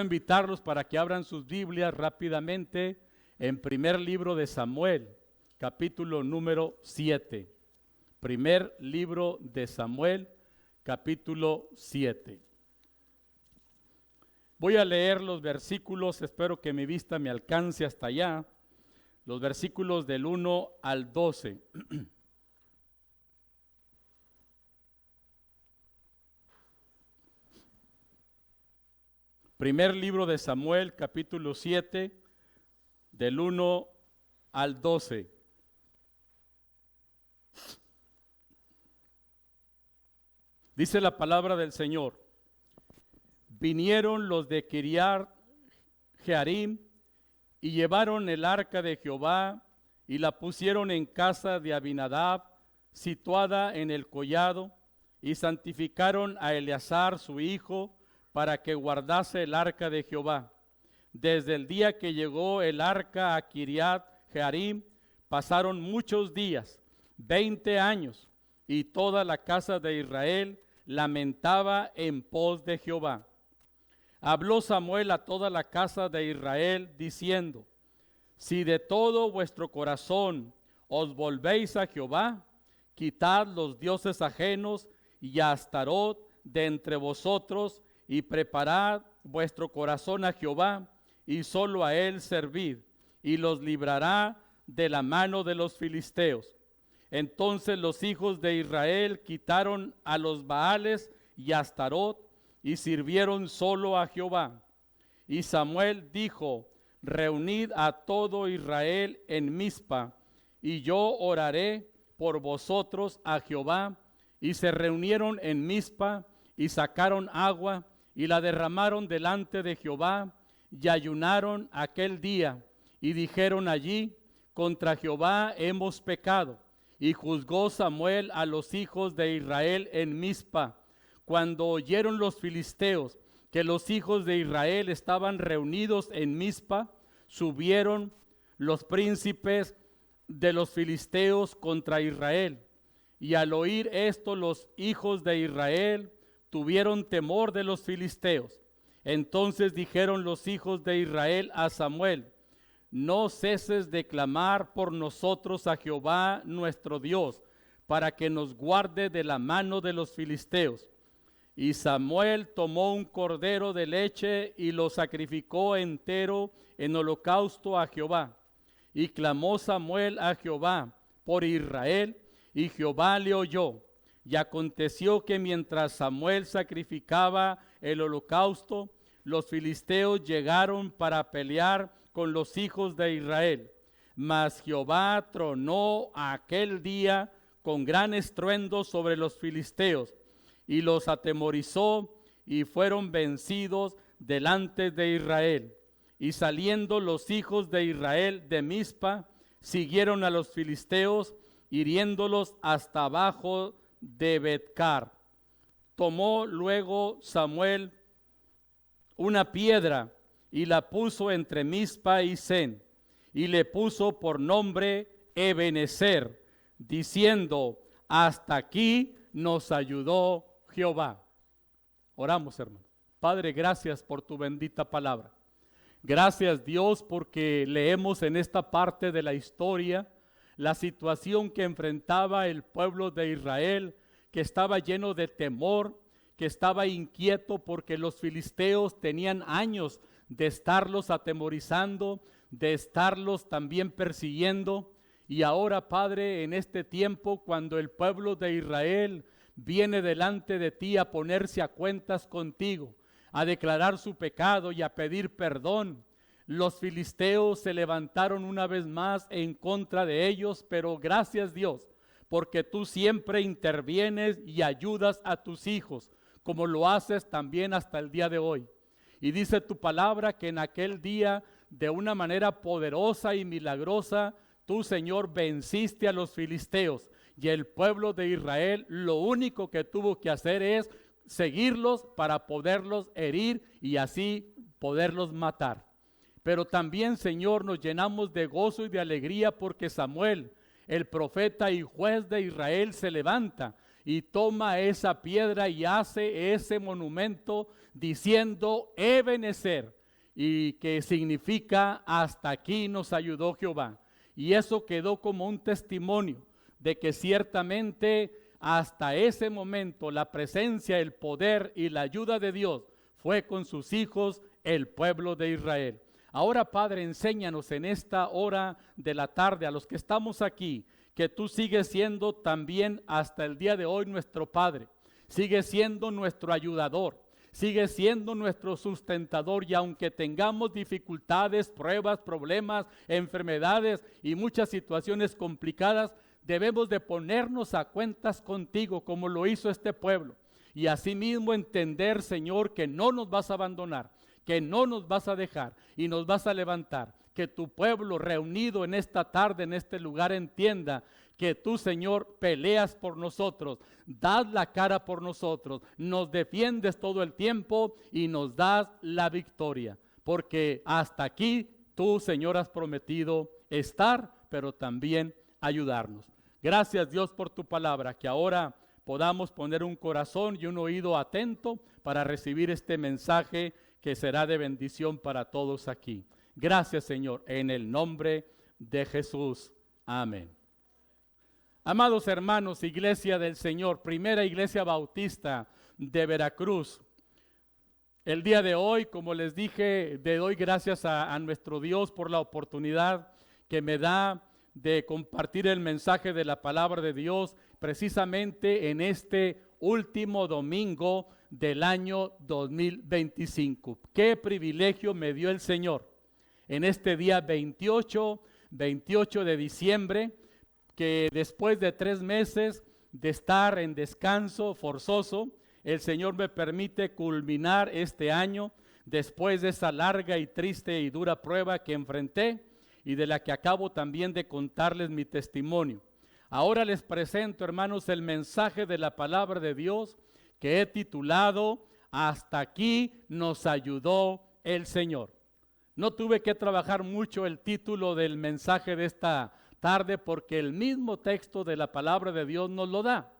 Invitarlos para que abran sus Biblias rápidamente en primer libro de Samuel, capítulo número 7. Primer libro de Samuel, capítulo 7. Voy a leer los versículos, espero que mi vista me alcance hasta allá, los versículos del 1 al 12. Primer libro de Samuel, capítulo 7, del 1 al 12. Dice la palabra del Señor: vinieron los de Kiriat Jearim y llevaron el arca de Jehová y la pusieron en casa de Abinadab, situada en el collado, y santificaron a Eleazar su hijo para que guardase el arca de Jehová. Desde el día que llegó el arca a Kiriat Jearim, pasaron muchos días, 20 años, y toda la casa de Israel lamentaba en pos de Jehová. Habló Samuel a toda la casa de Israel, diciendo: si de todo vuestro corazón os volvéis a Jehová, quitad los dioses ajenos y a Astarot de entre vosotros, y preparad vuestro corazón a Jehová, y solo a él servid, y los librará de la mano de los filisteos. Entonces los hijos de Israel quitaron a los Baales y a Astarot, y sirvieron solo a Jehová. Y Samuel dijo: reunid a todo Israel en Mizpa, y yo oraré por vosotros a Jehová. Y se reunieron en Mizpa, y sacaron agua, y la derramaron delante de Jehová, y ayunaron aquel día, y dijeron allí: contra Jehová hemos pecado. Y juzgó Samuel a los hijos de Israel en Mizpa. Cuando oyeron los filisteos que los hijos de Israel estaban reunidos en Mizpa, subieron los príncipes de los filisteos contra Israel. Y al oír esto, los hijos de Israel tuvieron temor de los filisteos. Entonces dijeron los hijos de Israel a Samuel: no ceses de clamar por nosotros a Jehová nuestro Dios, para que nos guarde de la mano de los filisteos. Y Samuel tomó un cordero de leche y lo sacrificó entero en holocausto a Jehová. Y clamó Samuel a Jehová por Israel, y Jehová le oyó. Y aconteció que mientras Samuel sacrificaba el holocausto, los filisteos llegaron para pelear con los hijos de Israel. Mas Jehová tronó aquel día con gran estruendo sobre los filisteos, y los atemorizó, y fueron vencidos delante de Israel. Y saliendo los hijos de Israel de Mizpa, siguieron a los filisteos, hiriéndolos hasta abajo de Betcar. Tomó luego Samuel una piedra y la puso entre Mizpa y Sen, y le puso por nombre Ebenezer, diciendo: hasta aquí nos ayudó Jehová. Oramos, hermano. Padre, gracias por tu bendita palabra. Gracias, Dios, porque leemos en esta parte de la historia la situación que enfrentaba el pueblo de Israel, que estaba lleno de temor, que estaba inquieto porque los filisteos tenían años de estarlos atemorizando, de estarlos también persiguiendo. Y ahora, Padre, en este tiempo, cuando el pueblo de Israel viene delante de ti a ponerse a cuentas contigo, a declarar su pecado y a pedir perdón, los filisteos se levantaron una vez más en contra de ellos. Pero gracias, Dios, porque tú siempre intervienes y ayudas a tus hijos, como lo haces también hasta el día de hoy. Y dice tu palabra que en aquel día, de una manera poderosa y milagrosa, tú, Señor, venciste a los filisteos, y el pueblo de Israel lo único que tuvo que hacer es seguirlos para poderlos herir y así poderlos matar. Pero también, Señor, nos llenamos de gozo y de alegría porque Samuel, el profeta y juez de Israel, se levanta y toma esa piedra y hace ese monumento diciendo Ebenezer, y que significa hasta aquí nos ayudó Jehová. Y eso quedó como un testimonio de que ciertamente hasta ese momento la presencia, el poder y la ayuda de Dios fue con sus hijos, el pueblo de Israel. Ahora, Padre, enséñanos en esta hora de la tarde a los que estamos aquí, que tú sigues siendo también hasta el día de hoy nuestro Padre, sigues siendo nuestro ayudador, sigues siendo nuestro sustentador, y aunque tengamos dificultades, pruebas, problemas, enfermedades y muchas situaciones complicadas, debemos de ponernos a cuentas contigo como lo hizo este pueblo, y asimismo entender, Señor, que no nos vas a abandonar, que no nos vas a dejar y nos vas a levantar. Que tu pueblo reunido en esta tarde, en este lugar, entienda que tú, Señor, peleas por nosotros, das la cara por nosotros, nos defiendes todo el tiempo y nos das la victoria. Porque hasta aquí tú, Señor, has prometido estar, pero también ayudarnos. Gracias, Dios, por tu palabra, que ahora podamos poner un corazón y un oído atento para recibir este mensaje que será de bendición para todos aquí. Gracias, Señor, en el nombre de Jesús. Amén. Amados hermanos, Iglesia del Señor, Primera Iglesia Bautista de Veracruz. El día de hoy, como les dije, le doy gracias a nuestro Dios por la oportunidad que me da de compartir el mensaje de la palabra de Dios precisamente en este último domingo del año 2025. Qué privilegio me dio el Señor en este día 28 de diciembre, que después de 3 meses de estar en descanso forzoso, el Señor me permite culminar este año después de esa larga y triste y dura prueba que enfrenté y de la que acabo también de contarles mi testimonio. Ahora les presento, hermanos, el mensaje de la palabra de Dios que he titulado Hasta aquí nos ayudó el Señor. No tuve que trabajar mucho el título del mensaje de esta tarde porque el mismo texto de la palabra de Dios nos lo da.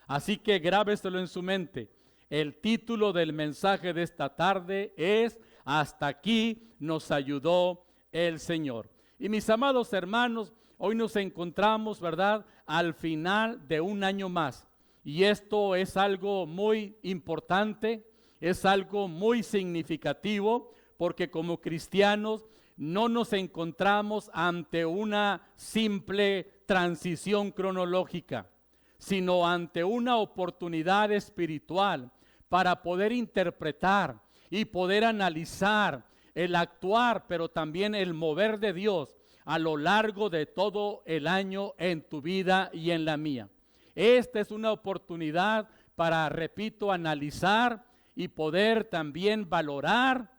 Así que grábeselo en su mente. El título del mensaje de esta tarde es Hasta aquí nos ayudó el Señor. Y mis amados hermanos, hoy nos encontramos, ¿verdad?, al final de un año más. Y esto es algo muy importante, es algo muy significativo, porque como cristianos no nos encontramos ante una simple transición cronológica, sino ante una oportunidad espiritual para poder interpretar y poder analizar el actuar, pero también el mover de Dios a lo largo de todo el año en tu vida y en la mía. Esta es una oportunidad para, repito, analizar y poder también valorar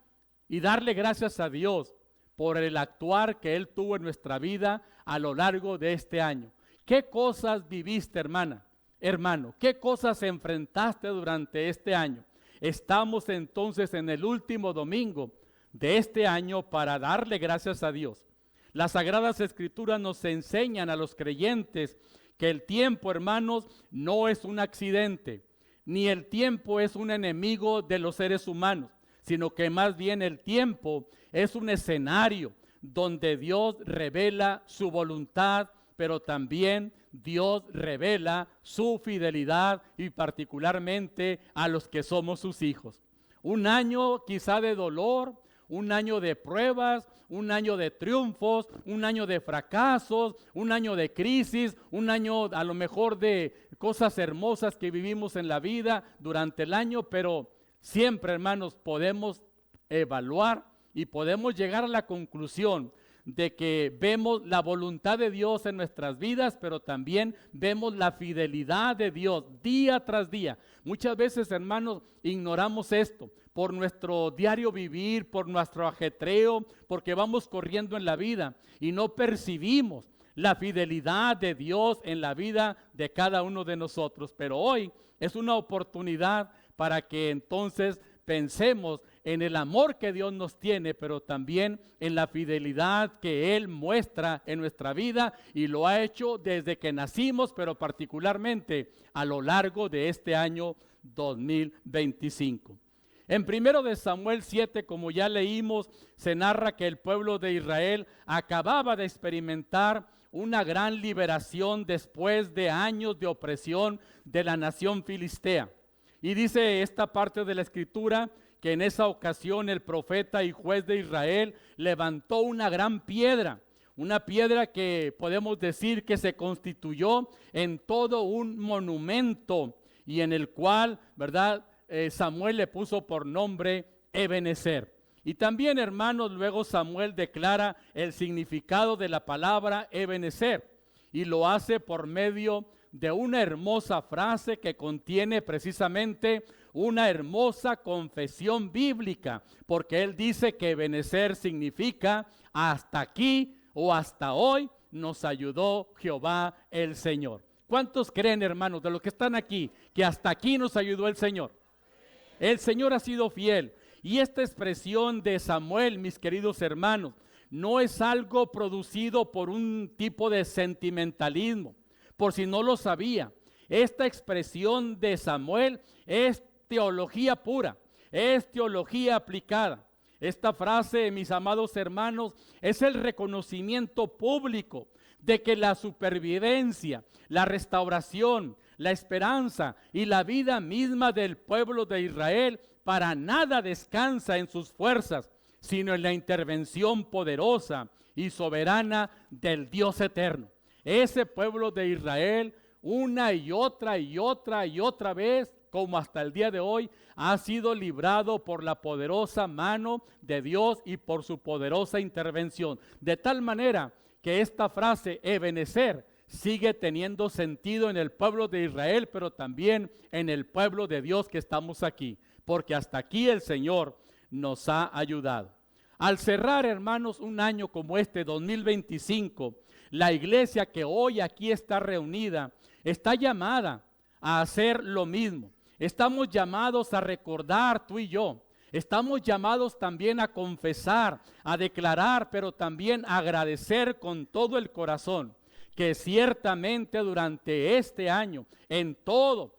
y darle gracias a Dios por el actuar que Él tuvo en nuestra vida a lo largo de este año. ¿Qué cosas viviste, hermano? ¿Qué cosas enfrentaste durante este año? Estamos entonces en el último domingo de este año para darle gracias a Dios. Las Sagradas Escrituras nos enseñan a los creyentes que el tiempo, hermanos, no es un accidente, ni el tiempo es un enemigo de los seres humanos, sino que más bien el tiempo es un escenario donde Dios revela su voluntad, pero también Dios revela su fidelidad y particularmente a los que somos sus hijos. Un año quizá de dolor, un año de pruebas, un año de triunfos, un año de fracasos, un año de crisis, un año a lo mejor de cosas hermosas que vivimos en la vida durante el año, pero siempre, hermanos, podemos evaluar y podemos llegar a la conclusión de que vemos la voluntad de Dios en nuestras vidas, pero también vemos la fidelidad de Dios día tras día. Muchas veces, hermanos, ignoramos esto por nuestro diario vivir, por nuestro ajetreo, porque vamos corriendo en la vida y no percibimos la fidelidad de Dios en la vida de cada uno de nosotros. Pero hoy es una oportunidad para que entonces pensemos en el amor que Dios nos tiene, pero también en la fidelidad que Él muestra en nuestra vida, y lo ha hecho desde que nacimos, pero particularmente a lo largo de este año 2025. En 1 de Samuel 7, como ya leímos, se narra que el pueblo de Israel acababa de experimentar una gran liberación después de años de opresión de la nación filistea. Y dice esta parte de la escritura que en esa ocasión el profeta y juez de Israel levantó una gran piedra, una piedra que podemos decir que se constituyó en todo un monumento, y en el cual, ¿verdad?, Samuel le puso por nombre Ebenezer. Y también, hermanos, luego Samuel declara el significado de la palabra Ebenezer, y lo hace por medio de una hermosa frase que contiene precisamente una hermosa confesión bíblica, porque él dice que Ebenezer significa hasta aquí o hasta hoy nos ayudó Jehová el Señor. ¿Cuántos creen, hermanos, de los que están aquí, que hasta aquí nos ayudó el Señor? El Señor ha sido fiel. Y esta expresión de Samuel, mis queridos hermanos, no es algo producido por un tipo de sentimentalismo, por si no lo sabía. Esta expresión de Samuel es teología pura, es teología aplicada. Esta frase, mis amados hermanos, es el reconocimiento público de que la supervivencia, la restauración, la esperanza y la vida misma del pueblo de Israel para nada descansa en sus fuerzas, sino en la intervención poderosa y soberana del Dios eterno. Ese pueblo de Israel, una y otra y otra y otra vez, como hasta el día de hoy, ha sido librado por la poderosa mano de Dios y por su poderosa intervención. De tal manera que esta frase, Ebenezer, sigue teniendo sentido en el pueblo de Israel, pero también en el pueblo de Dios que estamos aquí, porque hasta aquí el Señor nos ha ayudado. Al cerrar, hermanos, un año como este 2025, la iglesia que hoy aquí está reunida está llamada a hacer lo mismo. Estamos llamados a recordar, tú y yo. Estamos llamados también a confesar, a declarar, pero también a agradecer con todo el corazón que ciertamente durante este año, en todo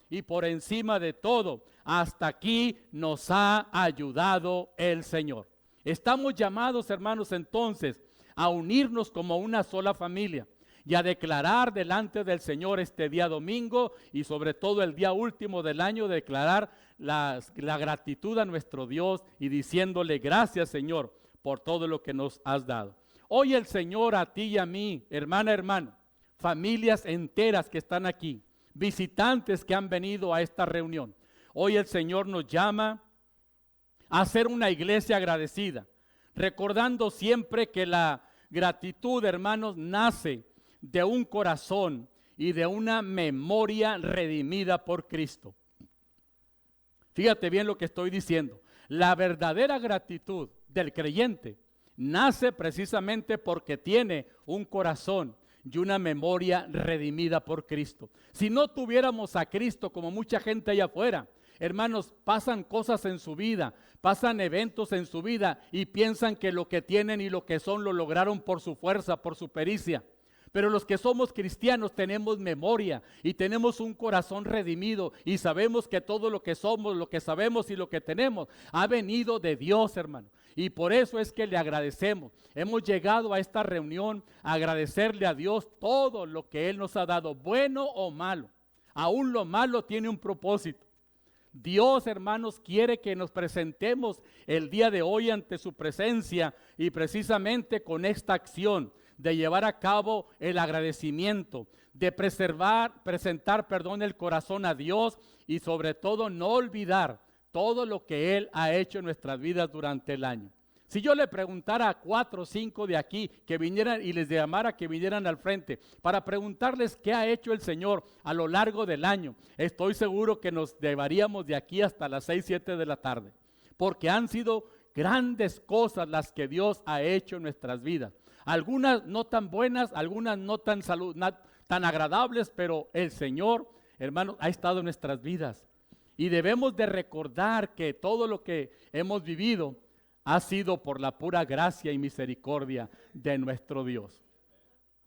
y por encima de todo, hasta aquí nos ha ayudado el Señor. Estamos llamados, hermanos, entonces, a unirnos como una sola familia y a declarar delante del Señor este día domingo y sobre todo el día último del año, declarar la gratitud a nuestro Dios y diciéndole gracias, Señor, por todo lo que nos has dado. Hoy el Señor a ti y a mí, hermana, hermano, familias enteras que están aquí, visitantes que han venido a esta reunión, hoy el Señor nos llama a ser una iglesia agradecida, recordando siempre que la gratitud, hermanos, nace de un corazón y de una memoria redimida por Cristo. Fíjate bien lo que estoy diciendo. La verdadera gratitud del creyente nace precisamente porque tiene un corazón y una memoria redimida por Cristo. Si no tuviéramos a Cristo, como mucha gente allá afuera, hermanos, pasan cosas en su vida, pasan eventos en su vida y piensan que lo que tienen y lo que son lo lograron por su fuerza, por su pericia. Pero los que somos cristianos tenemos memoria y tenemos un corazón redimido y sabemos que todo lo que somos, lo que sabemos y lo que tenemos ha venido de Dios, hermano. Y por eso es que le agradecemos. Hemos llegado a esta reunión a agradecerle a Dios todo lo que Él nos ha dado, bueno o malo. Aún lo malo tiene un propósito. Dios, hermanos, quiere que nos presentemos el día de hoy ante su presencia y precisamente con esta acción de llevar a cabo el agradecimiento, de presentar el corazón a Dios y sobre todo no olvidar todo lo que Él ha hecho en nuestras vidas durante el año. Si yo le preguntara a 4 o 5 de aquí que vinieran y les llamara que vinieran al frente para preguntarles qué ha hecho el Señor a lo largo del año, estoy seguro que nos llevaríamos de aquí hasta las 6, 7 de la tarde, porque han sido grandes cosas las que Dios ha hecho en nuestras vidas. Algunas no tan buenas, algunas no tan agradables, pero el Señor, hermanos, ha estado en nuestras vidas. Y debemos de recordar que todo lo que hemos vivido ha sido por la pura gracia y misericordia de nuestro Dios.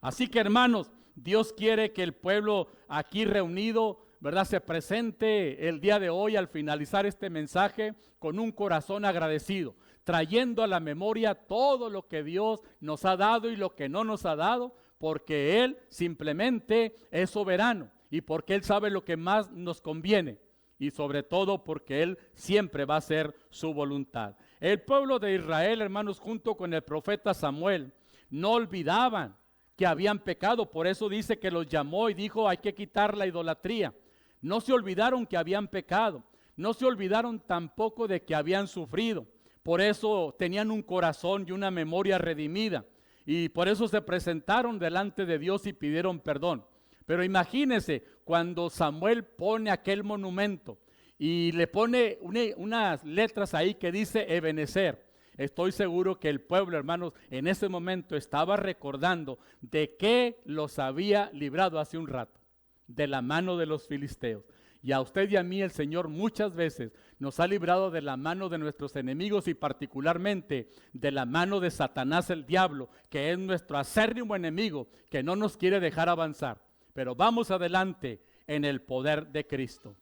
Así que, hermanos, Dios quiere que el pueblo aquí reunido, ¿verdad?, se presente el día de hoy al finalizar este mensaje con un corazón agradecido, trayendo a la memoria todo lo que Dios nos ha dado y lo que no nos ha dado, porque Él simplemente es soberano y porque Él sabe lo que más nos conviene, y sobre todo porque Él siempre va a hacer su voluntad. El pueblo de Israel, hermanos, junto con el profeta Samuel, no olvidaban que habían pecado. Por eso dice que los llamó y dijo: hay que quitar la idolatría. No se olvidaron que habían pecado, no se olvidaron tampoco de que habían sufrido. Por eso tenían un corazón y una memoria redimida, y por eso se presentaron delante de Dios y pidieron perdón. Pero imagínense cuando Samuel pone aquel monumento y le pone unas letras ahí que dice Ebenezer. Estoy seguro que el pueblo, hermanos, en ese momento estaba recordando de qué los había librado hace un rato, de la mano de los filisteos. Y a usted y a mí el Señor muchas veces nos ha librado de la mano de nuestros enemigos, y particularmente de la mano de Satanás, el diablo, que es nuestro acérrimo enemigo, que no nos quiere dejar avanzar. Pero vamos adelante en el poder de Cristo.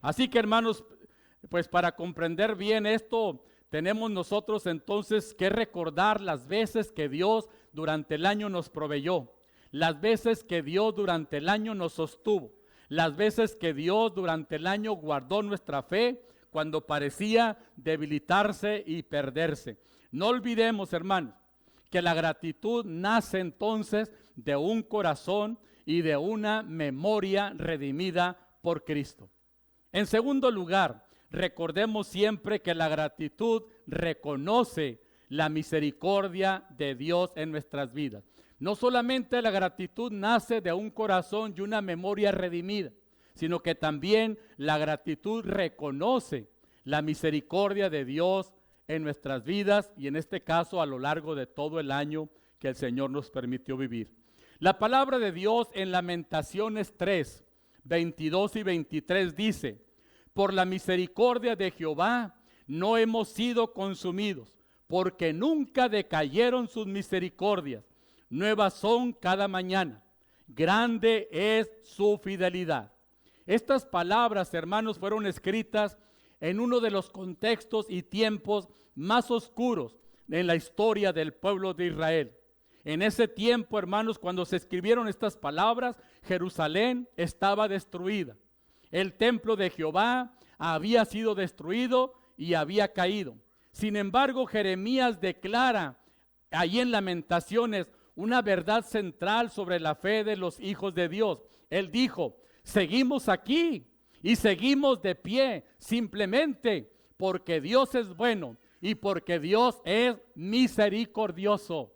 Así que, hermanos, pues para comprender bien esto, tenemos nosotros entonces que recordar las veces que Dios durante el año nos proveyó, las veces que Dios durante el año nos sostuvo, las veces que Dios durante el año guardó nuestra fe cuando parecía debilitarse y perderse. No olvidemos, hermanos, que la gratitud nace entonces de un corazón y de una memoria redimida por Cristo. En segundo lugar, recordemos siempre que la gratitud reconoce la misericordia de Dios en nuestras vidas. No solamente la gratitud nace de un corazón y una memoria redimida, sino que también la gratitud reconoce la misericordia de Dios en nuestras vidas, y en este caso a lo largo de todo el año que el Señor nos permitió vivir. La palabra de Dios en Lamentaciones 3, 22 y 23 dice: por la misericordia de Jehová no hemos sido consumidos, porque nunca decayeron sus misericordias. Nuevas son cada mañana. Grande es su fidelidad. Estas palabras, hermanos, fueron escritas en uno de los contextos y tiempos más oscuros en la historia del pueblo de Israel. En ese tiempo, hermanos, cuando se escribieron estas palabras, Jerusalén estaba destruida. El templo de Jehová había sido destruido y había caído. Sin embargo, Jeremías declara allí en Lamentaciones una verdad central sobre la fe de los hijos de Dios. Él dijo: seguimos aquí y seguimos de pie simplemente porque Dios es bueno y porque Dios es misericordioso.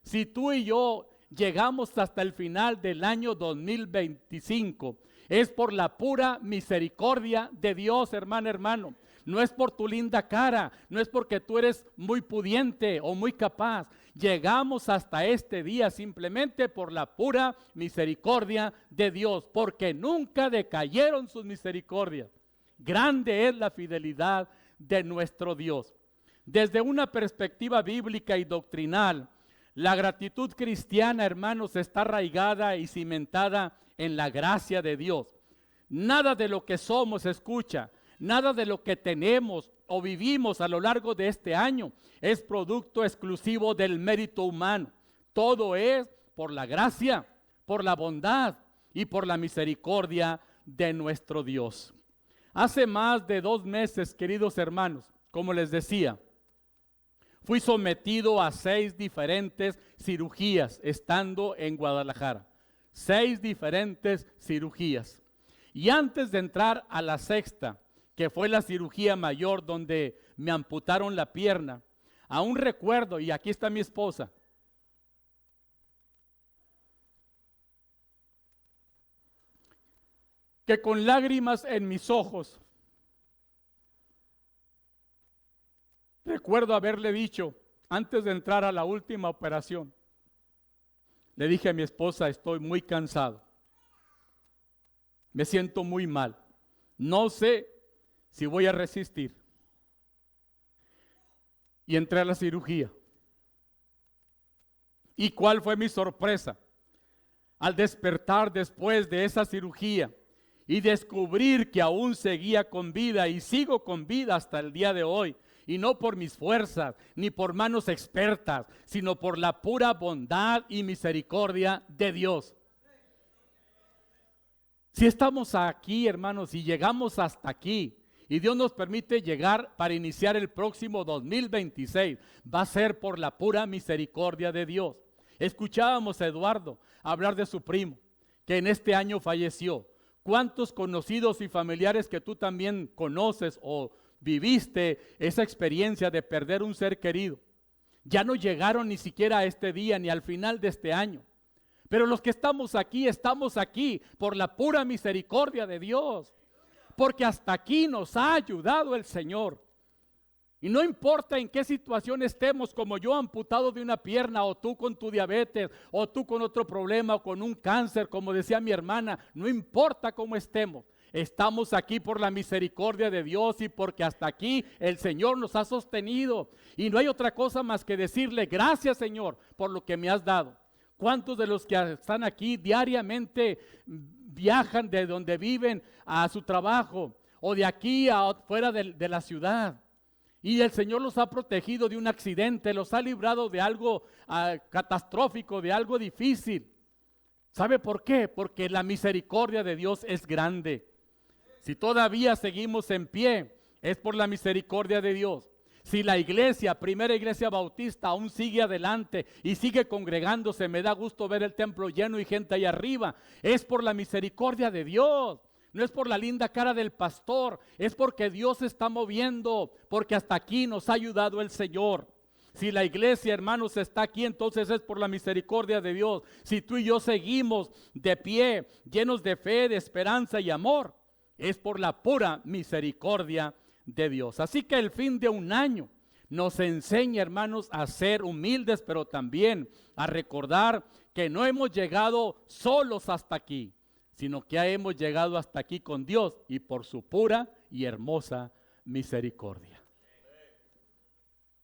Si tú y yo llegamos hasta el final del año 2025, es por la pura misericordia de Dios, hermano. No es por tu linda cara, no es porque tú eres muy pudiente o muy capaz. Llegamos hasta este día simplemente por la pura misericordia de Dios, porque nunca decayeron sus misericordias. Grande es la fidelidad de nuestro Dios. Desde una perspectiva bíblica y doctrinal, la gratitud cristiana, hermanos, está arraigada y cimentada en la gracia de Dios. Nada de lo que somos, escucha, nada de lo que tenemos o vivimos a lo largo de este año es producto exclusivo del mérito humano. Todo es por la gracia, por la bondad y por la misericordia de nuestro Dios. Hace más de 2 meses, queridos hermanos, como les decía, fui sometido a 6 diferentes cirugías estando en Guadalajara. 6 diferentes cirugías. Y antes de entrar a la 6ª, que fue la cirugía mayor donde me amputaron la pierna, aún recuerdo, y aquí está mi esposa, que con lágrimas en mis ojos, recuerdo haberle dicho, antes de entrar a la última operación, le dije a mi esposa: estoy muy cansado, me siento muy mal, no sé si voy a resistir. Y entré a la cirugía. ¿Y cuál fue mi sorpresa? Al despertar después de esa cirugía y descubrir que aún seguía con vida y sigo con vida hasta el día de hoy. Y no por mis fuerzas, ni por manos expertas, sino por la pura bondad y misericordia de Dios. Si estamos aquí, hermanos, y llegamos hasta aquí, y Dios nos permite llegar para iniciar el próximo 2026, va a ser por la pura misericordia de Dios. Escuchábamos a Eduardo hablar de su primo, que en este año falleció. ¿Cuántos conocidos y familiares que tú también conoces o viviste esa experiencia de perder un ser querido? Ya no llegaron ni siquiera a este día ni al final de este año. Pero los que estamos aquí por la pura misericordia de Dios. Porque hasta aquí nos ha ayudado el Señor. Y no importa en qué situación estemos, como yo amputado de una pierna, o tú con tu diabetes, o tú con otro problema, o con un cáncer, como decía mi hermana, no importa cómo estemos. Estamos aquí por la misericordia de Dios y porque hasta aquí el Señor nos ha sostenido. Y no hay otra cosa más que decirle gracias, Señor, por lo que me has dado. ¿Cuántos de los que están aquí diariamente viajan de donde viven a su trabajo o de aquí a fuera de la ciudad? Y el Señor los ha protegido de un accidente, los ha librado de algo catastrófico, de algo difícil. ¿Sabe por qué? Porque la misericordia de Dios es grande. Si todavía seguimos en pie, es por la misericordia de Dios. Si la iglesia, Primera Iglesia Bautista, aún sigue adelante y sigue congregándose, me da gusto ver el templo lleno y gente ahí arriba, es por la misericordia de Dios. No es por la linda cara del pastor, es porque Dios se está moviendo, porque hasta aquí nos ha ayudado el Señor. Si la iglesia, hermanos, está aquí, entonces es por la misericordia de Dios. Si tú y yo seguimos de pie, llenos de fe, de esperanza y amor, es por la pura misericordia de Dios. Así que el fin de un año nos enseña, hermanos, a ser humildes, pero también a recordar que no hemos llegado solos hasta aquí, sino que hemos llegado hasta aquí con Dios y por su pura y hermosa misericordia.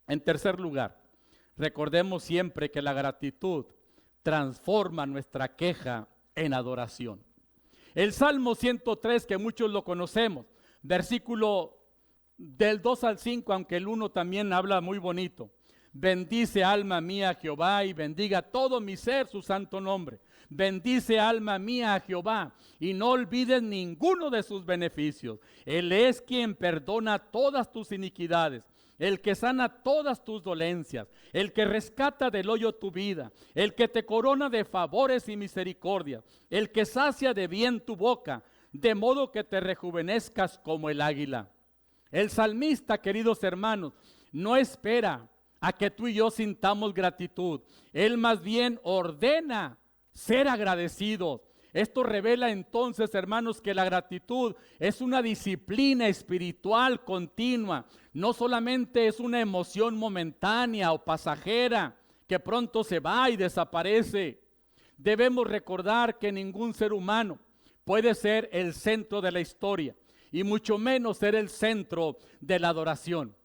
En tercer lugar, recordemos siempre que la gratitud transforma nuestra queja en adoración. El Salmo 103, que muchos lo conocemos, versículo del 2 al 5, aunque el 1 también habla muy bonito. Bendice alma mía a Jehová y bendiga todo mi ser su santo nombre. Bendice alma mía a Jehová y no olvides ninguno de sus beneficios. Él es quien perdona todas tus iniquidades, el que sana todas tus dolencias, el que rescata del hoyo tu vida, el que te corona de favores y misericordia, el que sacia de bien tu boca, de modo que te rejuvenezcas como el águila. El salmista, queridos hermanos, no espera a que tú y yo sintamos gratitud. Él más bien ordena ser agradecidos. Esto revela entonces, hermanos, que la gratitud es una disciplina espiritual continua. No solamente es una emoción momentánea o pasajera que pronto se va y desaparece. Debemos recordar que ningún ser humano puede ser el centro de la historia y mucho menos ser el centro de la adoración.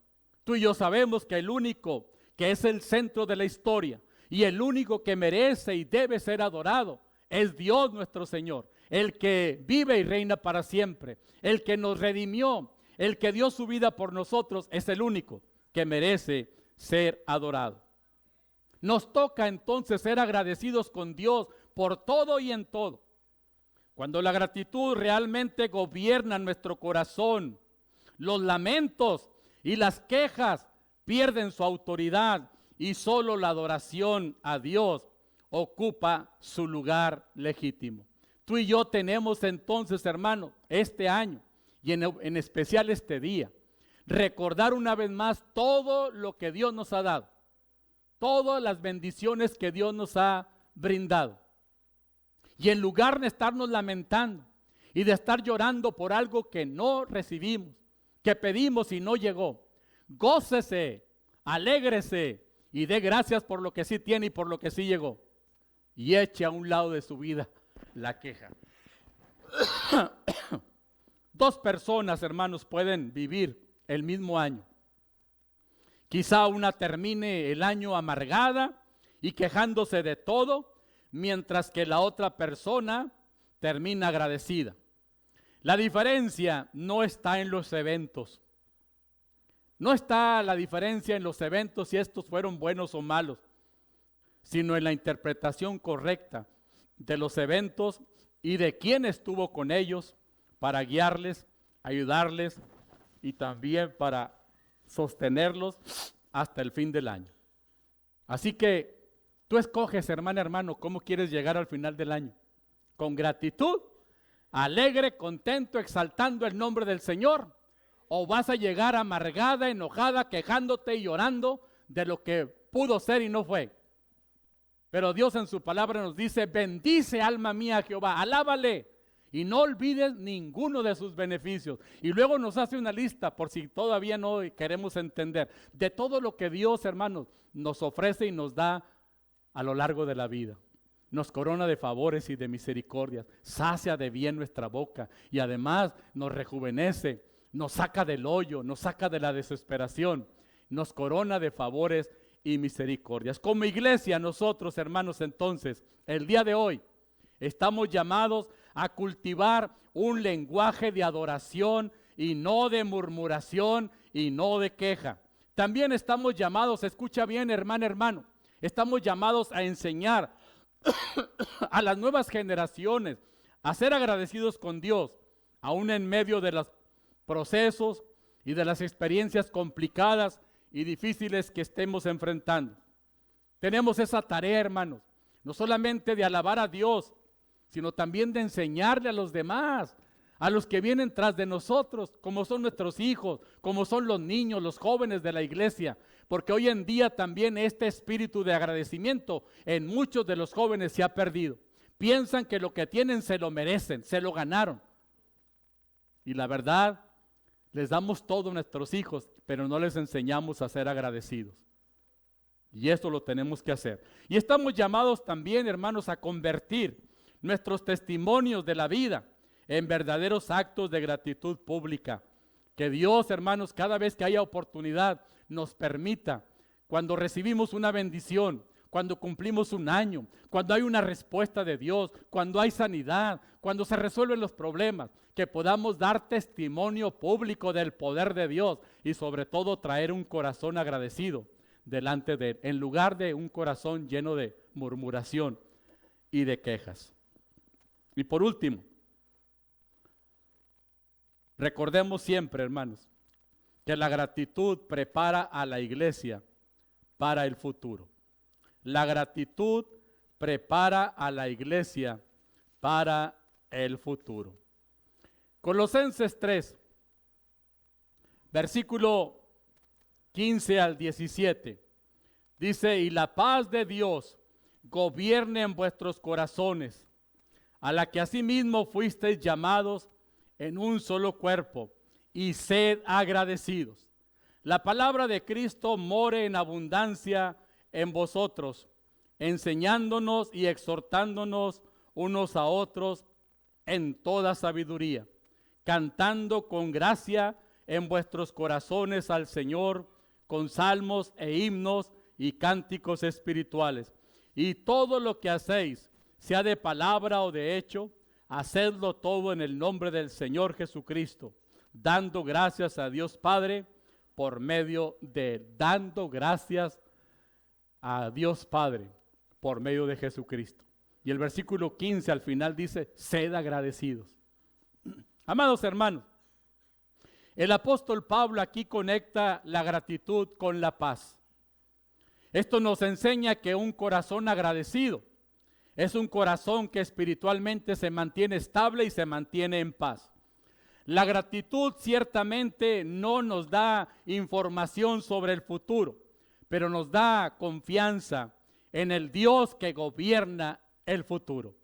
Tú y yo sabemos que el único que es el centro de la historia y el único que merece y debe ser adorado es Dios nuestro Señor, el que vive y reina para siempre, el que nos redimió, el que dio su vida por nosotros, es el único que merece ser adorado. Nos toca entonces ser agradecidos con Dios por todo y en todo. Cuando la gratitud realmente gobierna nuestro corazón, los lamentos y las quejas pierden su autoridad y solo la adoración a Dios ocupa su lugar legítimo. Tú y yo tenemos entonces, hermano, este año y en especial este día, recordar una vez más todo lo que Dios nos ha dado, todas las bendiciones que Dios nos ha brindado. Y en lugar de estarnos lamentando y de estar llorando por algo que no recibimos, que pedimos y no llegó, gócese, alégrese y dé gracias por lo que sí tiene y por lo que sí llegó. Y eche a un lado de su vida la queja. Dos personas, hermanos, pueden vivir el mismo año. Quizá una termine el año amargada y quejándose de todo, mientras que la otra persona termina agradecida. La diferencia no está en los eventos. No está la diferencia en los eventos si estos fueron buenos o malos, sino en la interpretación correcta de los eventos y de quién estuvo con ellos para guiarles, ayudarles y también para sostenerlos hasta el fin del año. Así que tú escoges, hermana, hermano, cómo quieres llegar al final del año. Con gratitud, alegre, contento, exaltando el nombre del Señor, o vas a llegar amargada, enojada, quejándote y llorando de lo que pudo ser y no fue. Pero Dios en su palabra nos dice: bendice alma mía a Jehová, alábale y no olvides ninguno de sus beneficios. Y luego nos hace una lista, por si todavía no queremos entender, de todo lo que Dios, hermanos, nos ofrece y nos da a lo largo de la vida. Nos corona de favores y de misericordias, sacia de bien nuestra boca y además nos rejuvenece, nos saca del hoyo, nos saca de la desesperación, nos corona de favores y misericordias. Como iglesia, nosotros, hermanos, entonces, el día de hoy, estamos llamados a cultivar un lenguaje de adoración y no de murmuración y no de queja. También estamos llamados, escucha bien, hermana, hermano, estamos llamados a enseñar a las nuevas generaciones a ser agradecidos con Dios, aún en medio de los procesos y de las experiencias complicadas y difíciles que estemos enfrentando. Tenemos esa tarea, hermanos, no solamente de alabar a Dios, sino también de enseñarle a los demás, a los que vienen tras de nosotros, como son nuestros hijos, como son los niños, los jóvenes de la iglesia, porque hoy en día también este espíritu de agradecimiento en muchos de los jóvenes se ha perdido. Piensan que lo que tienen se lo merecen, se lo ganaron. Y la verdad, les damos todo a nuestros hijos, pero no les enseñamos a ser agradecidos. Y esto lo tenemos que hacer. Y estamos llamados también, hermanos, a convertir nuestros testimonios de la vida en verdaderos actos de gratitud pública. Que Dios, hermanos, cada vez que haya oportunidad, nos permita, cuando recibimos una bendición, cuando cumplimos un año, cuando hay una respuesta de Dios, cuando hay sanidad, cuando se resuelven los problemas, que podamos dar testimonio público del poder de Dios y sobre todo traer un corazón agradecido delante de Él, en lugar de un corazón lleno de murmuración y de quejas. Y por último, recordemos siempre, hermanos, que la gratitud prepara a la iglesia para el futuro. La gratitud prepara a la iglesia para el futuro. Colosenses 3, versículo 15 al 17, dice: y la paz de Dios gobierne en vuestros corazones, a la que asimismo fuisteis llamados en un solo cuerpo, y sed agradecidos. La palabra de Cristo more en abundancia en vosotros, enseñándonos y exhortándonos unos a otros en toda sabiduría, cantando con gracia en vuestros corazones al Señor, con salmos e himnos y cánticos espirituales. Y todo lo que hacéis, sea de palabra o de hecho, hacedlo todo en el nombre del Señor Jesucristo, dando gracias a Dios Padre por medio de Él. Dando gracias a Dios Padre por medio de Jesucristo. Y el versículo 15 al final dice: sed agradecidos. Amados hermanos, el apóstol Pablo aquí conecta la gratitud con la paz. Esto nos enseña que un corazón agradecido es un corazón que espiritualmente se mantiene estable y se mantiene en paz. La gratitud ciertamente no nos da información sobre el futuro, pero nos da confianza en el Dios que gobierna el futuro.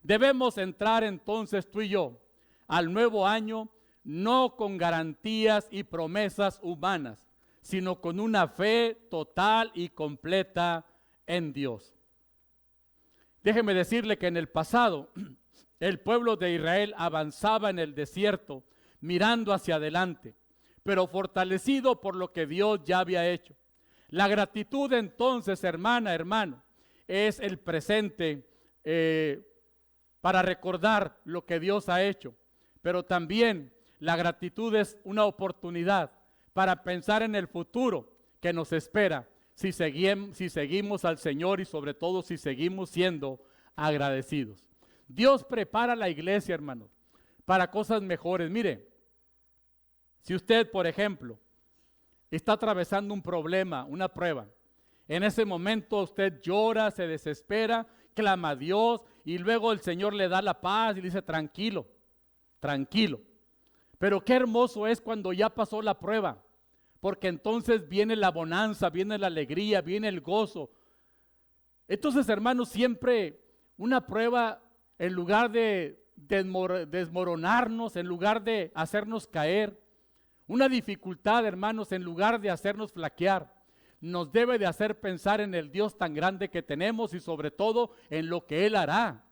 Debemos entrar entonces tú y yo al nuevo año no con garantías y promesas humanas, sino con una fe total y completa en Dios. Déjeme decirle que en el pasado el pueblo de Israel avanzaba en el desierto, mirando hacia adelante, pero fortalecido por lo que Dios ya había hecho. La gratitud entonces, hermana, hermano, es el presente para recordar lo que Dios ha hecho, pero también la gratitud es una oportunidad para pensar en el futuro que nos espera si seguimos al Señor y sobre todo si seguimos siendo agradecidos. Dios prepara la iglesia, hermanos, para cosas mejores. Mire, si usted, por ejemplo, está atravesando un problema, una prueba, en ese momento usted llora, se desespera, clama a Dios y luego el Señor le da la paz y le dice tranquilo, tranquilo. Pero qué hermoso es cuando ya pasó la prueba, porque entonces viene la bonanza, viene la alegría, viene el gozo. Entonces, hermanos, siempre una prueba, en lugar de desmoronarnos, en lugar de hacernos caer, una dificultad, hermanos, en lugar de hacernos flaquear, nos debe de hacer pensar en el Dios tan grande que tenemos y sobre todo en lo que Él hará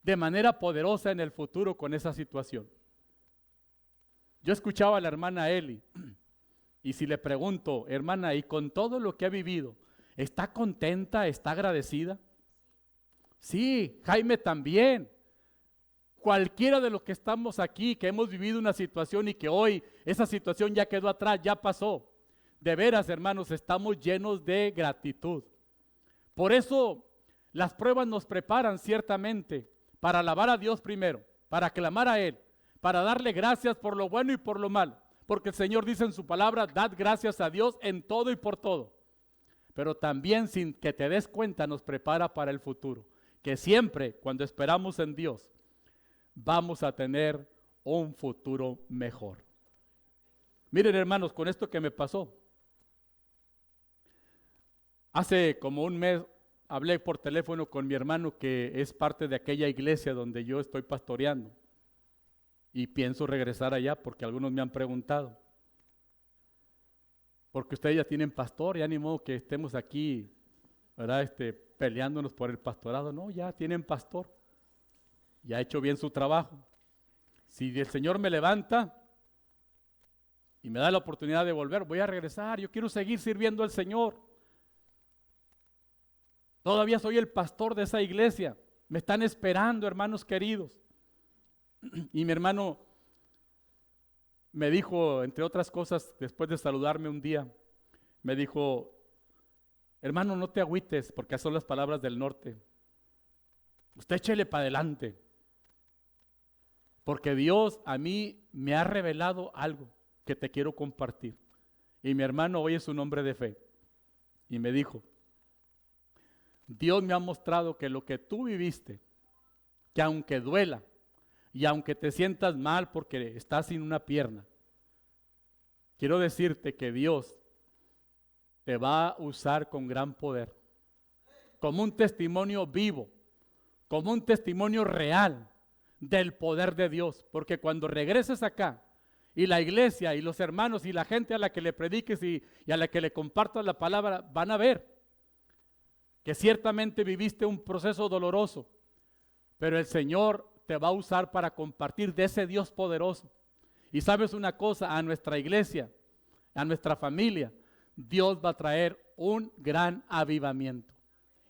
de manera poderosa en el futuro con esa situación. Yo escuchaba a la hermana Eli y si le pregunto, hermana, y con todo lo que ha vivido, ¿está contenta? ¿Está agradecida? Sí, Jaime también. Cualquiera de los que estamos aquí, que hemos vivido una situación y que hoy esa situación ya quedó atrás, ya pasó. De veras, hermanos, estamos llenos de gratitud. Por eso las pruebas nos preparan ciertamente para alabar a Dios primero, para clamar a Él, para darle gracias por lo bueno y por lo malo. Porque el Señor dice en su palabra, dad gracias a Dios en todo y por todo. Pero también sin que te des cuenta nos prepara para el futuro. Que siempre cuando esperamos en Dios vamos a tener un futuro mejor. Miren, hermanos, con esto que me pasó. Hace como un mes hablé por teléfono con mi hermano que es parte de aquella iglesia donde yo estoy pastoreando. Y pienso regresar allá porque algunos me han preguntado. Porque ustedes ya tienen pastor, ya ni modo que estemos aquí, ¿verdad? Peleándonos por el pastorado. No, ya tienen pastor. Ya ha hecho bien su trabajo. Si el Señor me levanta y me da la oportunidad de volver, voy a regresar. Yo quiero seguir sirviendo al Señor. Todavía soy el pastor de esa iglesia. Me están esperando, hermanos queridos. Y mi hermano me dijo, entre otras cosas, después de saludarme un día, me dijo, hermano, no te agüites, porque son las palabras del norte. Usted échele para adelante. Porque Dios a mí me ha revelado algo que te quiero compartir. Y mi hermano hoy es un hombre de fe. Y me dijo, Dios me ha mostrado que lo que tú viviste, que aunque duela, y aunque te sientas mal porque estás sin una pierna, quiero decirte que Dios te va a usar con gran poder, como un testimonio vivo, como un testimonio real del poder de Dios, porque cuando regreses acá y la iglesia y los hermanos y la gente a la que le prediques y a la que le compartas la palabra van a ver que ciertamente viviste un proceso doloroso, pero el Señor te va a usar para compartir de ese Dios poderoso. Y sabes una cosa, a nuestra iglesia, a nuestra familia, Dios va a traer un gran avivamiento.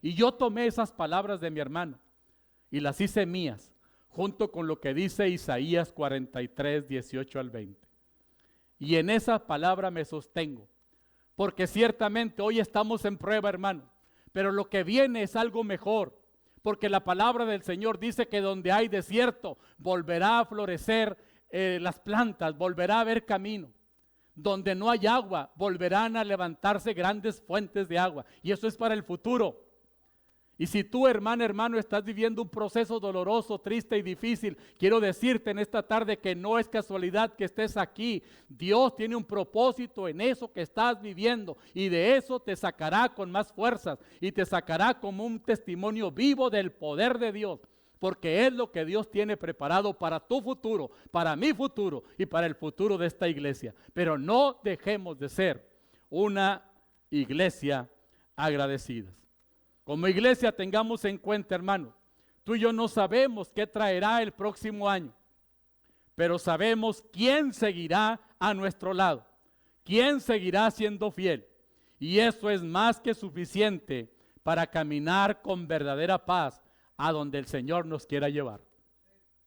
Y yo tomé esas palabras de mi hermano y las hice mías, junto con lo que dice Isaías 43, 18 al 20. Y en esa palabra me sostengo, porque ciertamente hoy estamos en prueba, hermano, pero lo que viene es algo mejor. Porque la palabra del Señor dice que donde hay desierto, volverá a florecer las plantas, volverá a haber camino. Donde no hay agua, volverán a levantarse grandes fuentes de agua. Y eso es para el futuro. Y si tú, hermana, hermano, estás viviendo un proceso doloroso, triste y difícil, quiero decirte en esta tarde que no es casualidad que estés aquí. Dios tiene un propósito en eso que estás viviendo y de eso te sacará con más fuerzas y te sacará como un testimonio vivo del poder de Dios, porque es lo que Dios tiene preparado para tu futuro, para mi futuro y para el futuro de esta iglesia. Pero no dejemos de ser una iglesia agradecida. Como iglesia tengamos en cuenta, hermano, Tú y yo no sabemos qué traerá el próximo año, pero sabemos quién seguirá a nuestro lado, quién seguirá siendo fiel. Y eso es más que suficiente para caminar con verdadera paz a donde el Señor nos quiera llevar.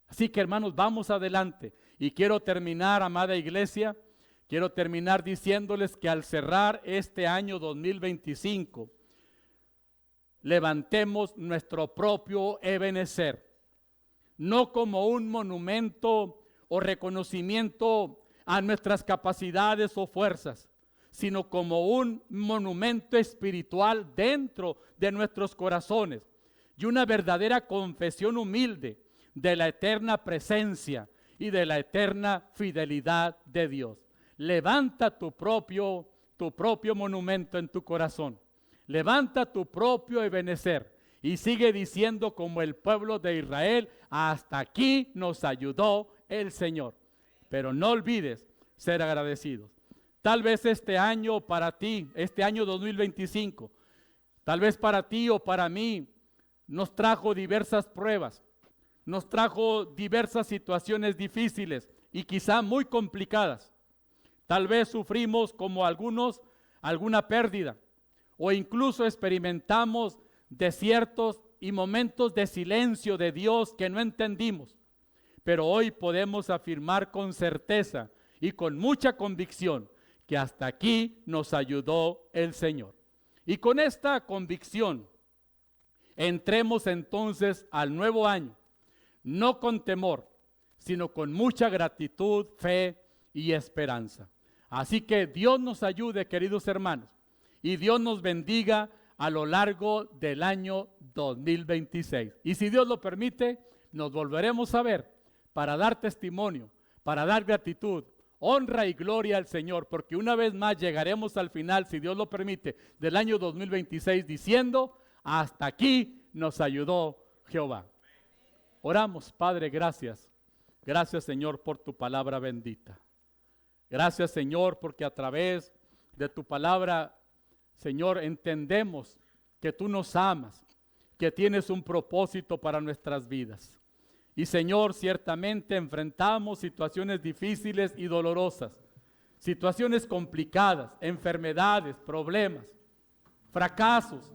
Así que, hermanos, vamos adelante. Y quiero terminar, amada iglesia, quiero terminar diciéndoles que al cerrar este año 2025, levantemos nuestro propio Ebenezer, no como un monumento o reconocimiento a nuestras capacidades o fuerzas, sino como un monumento espiritual dentro de nuestros corazones y una verdadera confesión humilde de la eterna presencia y de la eterna fidelidad de Dios. Levanta tu propio monumento en tu corazón. Levanta tu propio Ebenezer y sigue diciendo como el pueblo de Israel: hasta aquí nos ayudó el Señor. Pero no olvides ser agradecidos. Tal vez este año para ti, este año 2025, tal vez para ti o para mí, nos trajo diversas pruebas, nos trajo diversas situaciones difíciles y quizá muy complicadas. Tal vez sufrimos como algunos alguna pérdida, o incluso experimentamos desiertos y momentos de silencio de Dios que no entendimos. Pero hoy podemos afirmar con certeza y con mucha convicción que hasta aquí nos ayudó el Señor. Y con esta convicción, entremos entonces al nuevo año, no con temor, sino con mucha gratitud, fe y esperanza. Así que Dios nos ayude, queridos hermanos, y Dios nos bendiga a lo largo del año 2026. Y si Dios lo permite, nos volveremos a ver para dar testimonio, para dar gratitud, honra y gloria al Señor, porque una vez más llegaremos al final, si Dios lo permite, del año 2026 diciendo: hasta aquí nos ayudó Jehová. Oramos. Padre, gracias. Gracias, Señor, por tu palabra bendita. Gracias, Señor, porque a través de tu palabra, Señor, entendemos que tú nos amas, que tienes un propósito para nuestras vidas. Y, Señor, ciertamente enfrentamos situaciones difíciles y dolorosas, situaciones complicadas, enfermedades, problemas, fracasos.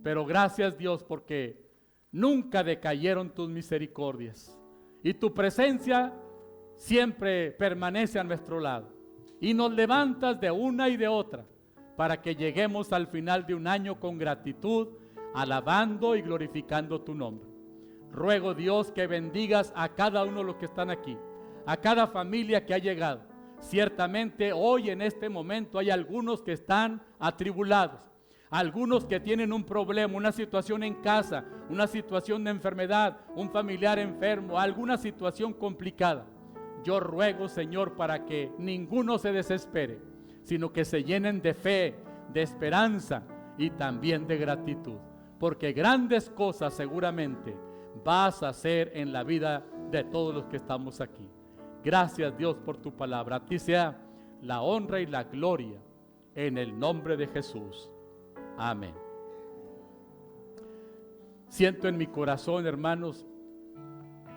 Pero gracias, Dios, porque nunca decayeron tus misericordias y tu presencia siempre permanece a nuestro lado. Y nos levantas de una y de otra para que lleguemos al final de un año con gratitud, alabando y glorificando tu nombre. Ruego, Dios, que bendigas a cada uno de los que están aquí, a cada familia que ha llegado. Ciertamente hoy en este momento hay algunos que están atribulados, algunos que tienen un problema, una situación en casa, una situación de enfermedad, un familiar enfermo, alguna situación complicada. Yo ruego, Señor, para que ninguno se desespere, sino que se llenen de fe, de esperanza y también de gratitud, porque grandes cosas seguramente vas a hacer en la vida de todos los que estamos aquí. Gracias, Dios, por tu palabra. A ti sea la honra y la gloria en el nombre de Jesús. Amén. Siento en mi corazón, hermanos,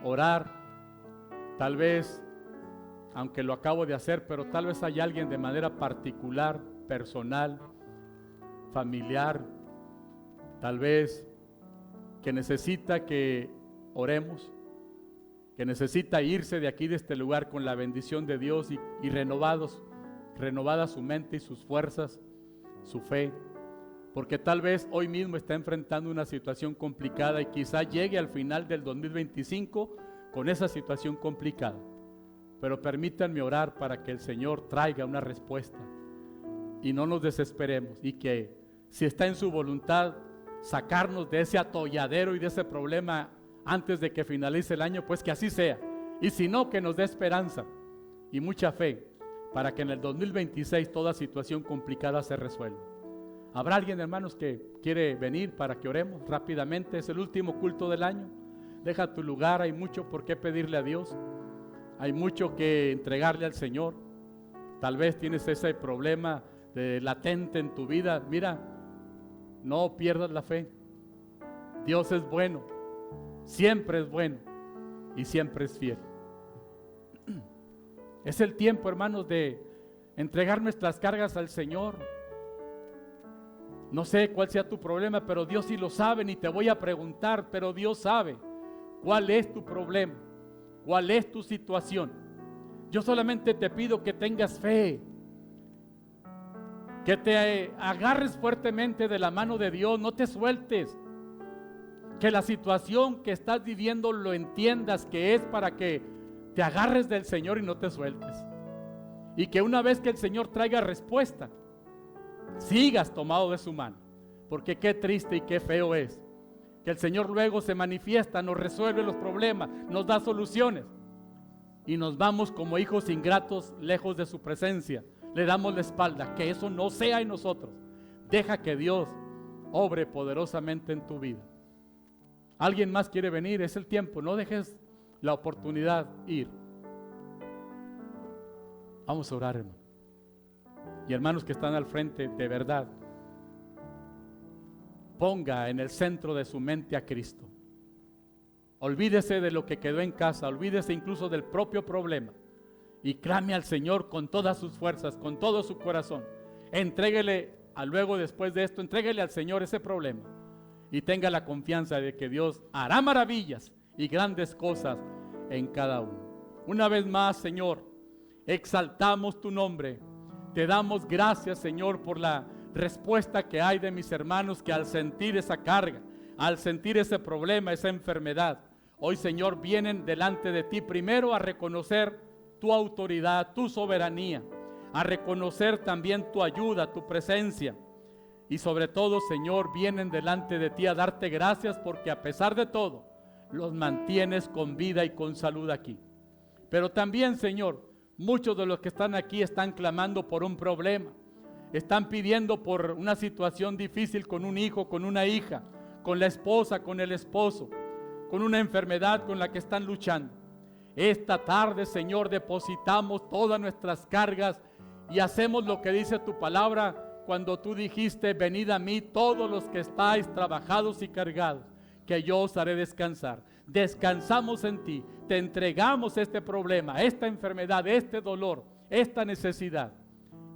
orar. Tal vez, aunque lo acabo de hacer, pero tal vez hay alguien de manera particular, personal, familiar, tal vez que necesita que oremos, que necesita irse de aquí, de este lugar, con la bendición de Dios y renovada su mente y sus fuerzas, su fe, porque tal vez hoy mismo está enfrentando una situación complicada y quizá llegue al final del 2025 con esa situación complicada. Pero permítanme orar para que el Señor traiga una respuesta y no nos desesperemos, y que si está en su voluntad sacarnos de ese atolladero y de ese problema antes de que finalice el año, pues que así sea. Y si no, que nos dé esperanza y mucha fe para que en el 2026 toda situación complicada se resuelva. ¿Habrá alguien, hermanos, que quiere venir para que oremos rápidamente? Es el último culto del año. Deja tu lugar, hay mucho por qué pedirle a Dios, hay mucho que entregarle al Señor. Tal vez tienes ese problema latente en tu vida. Mira, no pierdas la fe. Dios es bueno siempre es bueno y siempre es fiel. Es el tiempo, hermanos, de entregar nuestras cargas al Señor. No sé cuál sea tu problema, pero Dios sí lo sabe, ni te voy a preguntar, pero Dios sabe cuál es tu problema, cuál es tu situación. Yo solamente te pido que tengas fe, que te agarres fuertemente de la mano de Dios, no te sueltes, que la situación que estás viviendo lo entiendas, que es para que te agarres del Señor y no te sueltes, y que una vez que el Señor traiga respuesta, sigas tomado de su mano, porque qué triste y qué feo es que el Señor luego se manifiesta, nos resuelve los problemas, nos da soluciones y nos vamos como hijos ingratos lejos de su presencia, le damos la espalda. Que eso no sea en nosotros. Deja que Dios obre poderosamente en tu vida. ¿Alguien más quiere venir? Es el tiempo, no dejes la oportunidad ir. Vamos a orar, hermano. Y hermanos que están al frente, de verdad, ponga en el centro de su mente a Cristo. Olvídese de lo que quedó en casa, olvídese incluso del propio problema y clame al Señor con todas sus fuerzas, con todo su corazón. Entréguele, luego después de esto, entréguele al Señor ese problema y tenga la confianza de que Dios hará maravillas y grandes cosas en cada uno. Una vez más, Señor, exaltamos tu nombre. Te damos gracias, Señor, por la respuesta que hay de mis hermanos que al sentir esa carga, al sentir ese problema, esa enfermedad, hoy, Señor, vienen delante de ti primero a reconocer tu autoridad, tu soberanía, a reconocer también tu ayuda, tu presencia. Y sobre todo, Señor, vienen delante de ti a darte gracias porque a pesar de todo, los mantienes con vida y con salud aquí. Pero también, Señor, muchos de los que están aquí están clamando por un problema, están pidiendo por una situación difícil con un hijo, con una hija, con la esposa, con el esposo, con una enfermedad con la que están luchando. Esta tarde, Señor, depositamos todas nuestras cargas y hacemos lo que dice tu palabra cuando tú dijiste: venid a mí todos los que estáis trabajados y cargados, que yo os haré descansar. Descansamos en ti, te entregamos este problema, esta enfermedad, este dolor, esta necesidad,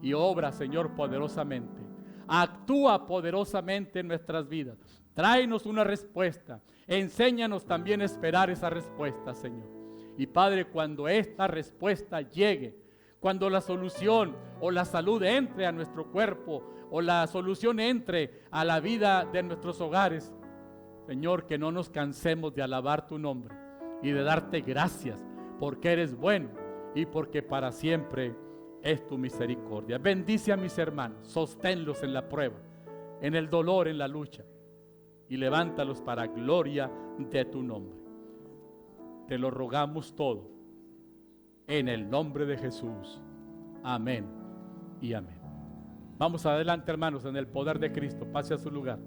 y obra, Señor, poderosamente. Actúa poderosamente en nuestras vidas. Tráenos una respuesta. Enséñanos también a esperar esa respuesta, Señor. Y Padre, cuando esta respuesta llegue, cuando la solución o la salud entre a nuestro cuerpo, o la solución entre a la vida de nuestros hogares, Señor, que no nos cansemos de alabar tu nombre y de darte gracias, porque eres bueno y porque para siempre es tu misericordia. Bendice a mis hermanos, sosténlos en la prueba, en el dolor, en la lucha, y levántalos para gloria de tu nombre. Te lo rogamos todo en el nombre de Jesús. Amén y amén. Vamos adelante, hermanos, en el poder de Cristo. Pase a su lugar.